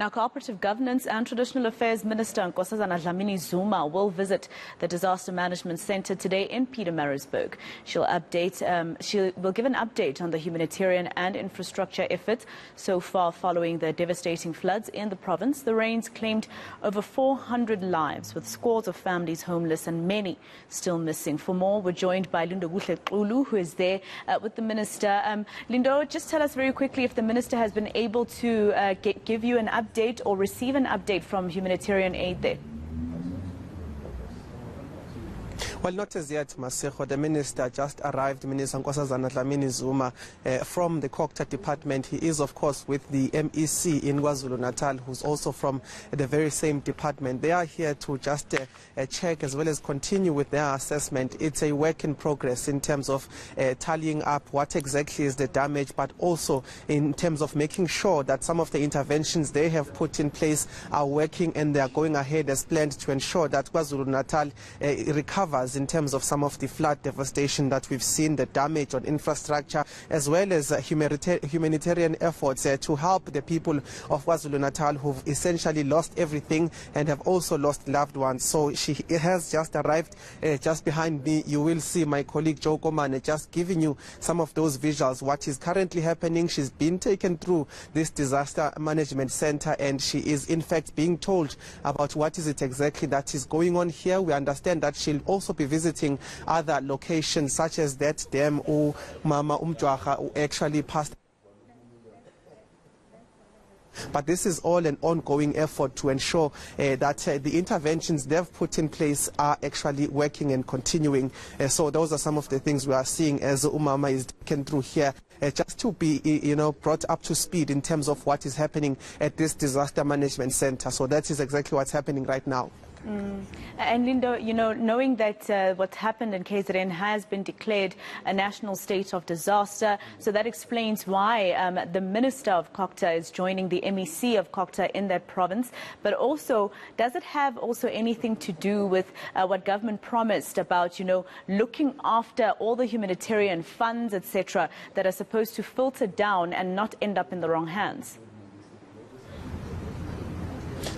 Now, Cooperative Governance and Traditional Affairs Minister Nkosazana Dlamini Zuma will visit the Disaster Management Center today in Pietermaritzburg. She will give an update on the humanitarian and infrastructure efforts so far following the devastating floods in the province. The rains claimed over 400 lives, with scores of families homeless and many still missing. For more, we're joined by Lindokuhle Xulu, who is there with the minister. Lindo, just tell us very quickly if the minister has been able to give you an update or receive an update from humanitarian aid there. Well, not as yet, Maseko. The minister just arrived, Minister Nkosazana Dlamini Zuma, from the Cooperative department. He is, of course, with the MEC in KwaZulu-Natal, who's also from the very same department. They are here to just check as well as continue with their assessment. It's a work in progress in terms of tallying up what exactly is the damage, but also in terms of making sure that some of the interventions they have put in place are working and they are going ahead as planned to ensure that KwaZulu-Natal recovers in terms of some of the flood devastation that we've seen, the damage on infrastructure, as well as humanitarian efforts to help the people of KwaZulu-Natal who've essentially lost everything and have also lost loved ones. So she has just arrived just behind me. You will see my colleague Joe Komane just giving you some of those visuals, what is currently happening. She's been taken through this disaster management center and she is in fact being told about what is it exactly that is going on here. We understand that she'll also be visiting other locations such as that dam Mama Umjwaha who actually passed. But this is all an ongoing effort to ensure that the interventions they've put in place are actually working and continuing. So those are some of the things we are seeing as Umama is taken through here, just to be, brought up to speed in terms of what is happening at this disaster management center. So that is exactly what's happening right now. And Lindo, knowing that what happened in KZN has been declared a national state of disaster, so that explains why the Minister of Cooperative is joining the MEC of Cooperative in that province. But also, does it have also anything to do with what government promised about, looking after all the humanitarian funds, etc., that are supposed to filter down and not end up in the wrong hands?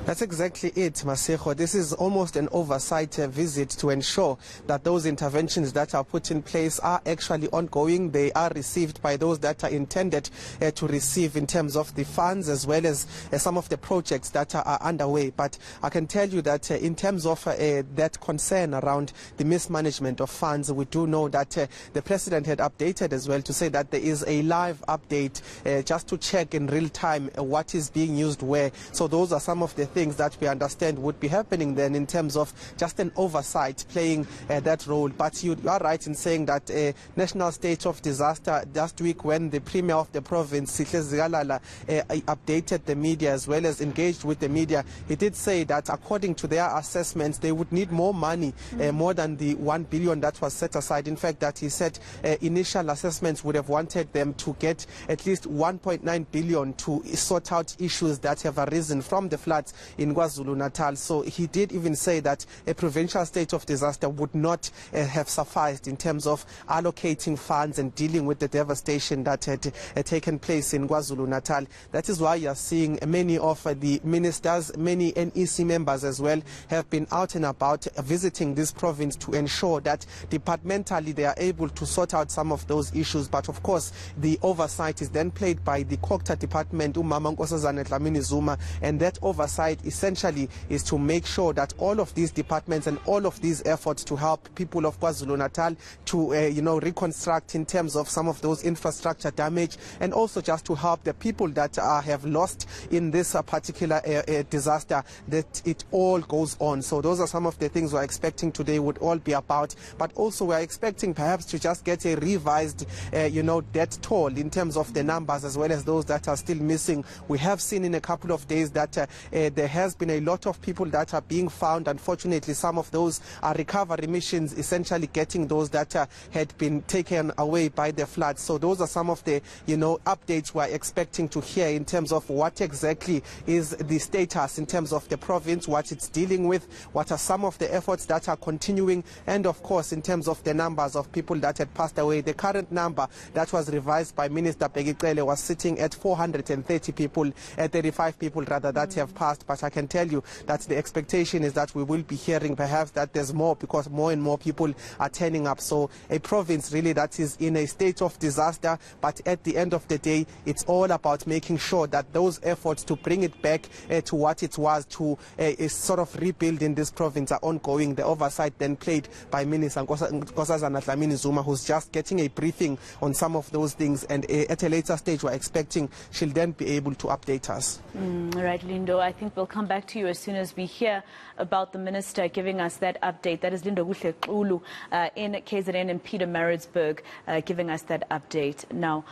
That's exactly it, Maseko. This is almost an oversight visit to ensure that those interventions that are put in place are actually ongoing. They are received by those that are intended to receive in terms of the funds as well as some of the projects that are underway. But I can tell you that in terms of that concern around the mismanagement of funds, we do know that the President had updated as well to say that there is a live update just to check in real time what is being used where. So those are some of the things that we understand would be happening then in terms of just an oversight playing that role. But you are right in saying that national state of disaster last week when the Premier of the province, updated the media as well as engaged with the media, he did say that according to their assessments they would need more money, more than the 1 billion that was set aside. In fact, that he said initial assessments would have wanted them to get at least 1.9 billion to sort out issues that have arisen from the floods in KwaZulu-Natal. So he did even say that a provincial state of disaster would not have sufficed in terms of allocating funds and dealing with the devastation that had taken place in KwaZulu-Natal. That is why you are seeing many of the ministers, many NEC members as well, have been out and about visiting this province to ensure that departmentally they are able to sort out some of those issues. But of course, the oversight is then played by the Cooperative department, Mama Nkosazana Dlamini Zuma, and that oversight essentially is to make sure that all of these departments and all of these efforts to help people of KwaZulu-Natal to reconstruct in terms of some of those infrastructure damage, and also just to help the people that have lost in this particular disaster, that it all goes on. So those are some of the things we're expecting today would all be about. But also we're expecting perhaps to just get a revised death toll in terms of the numbers as well as those that are still missing. We have seen in a couple of days that the there has been a lot of people that are being found. Unfortunately, some of those are recovery missions, essentially getting those that had been taken away by the floods. So those are some of the, updates we're expecting to hear in terms of what exactly is the status in terms of the province, what it's dealing with, what are some of the efforts that are continuing, and of course in terms of the numbers of people that had passed away. The current number that was revised by Minister Pietermaritzburg was sitting at 430 people, 35 people rather, that have passed. But I can tell you that the expectation is that we will be hearing perhaps that there's more, because more and more people are turning up. So a province really that is in a state of disaster, but at the end of the day, it's all about making sure that those efforts to bring it back to what it was, to sort of rebuilding this province, are ongoing. The oversight then played by Minister Nkosazana Dlamini Zuma, who's just getting a briefing on some of those things, and at a later stage we're expecting she'll then be able to update us. All right, Lindo, I think we'll come back to you as soon as we hear about the minister giving us that update. That is Lindokuhle Xulu in KZN in Pietermaritzburg, giving us that update now.